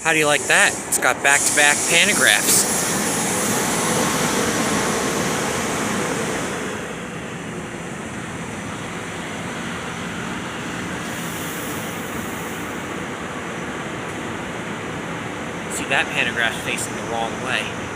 How do you like that? It's got back-to-back pantographs. See, that pantograph's facing the wrong way.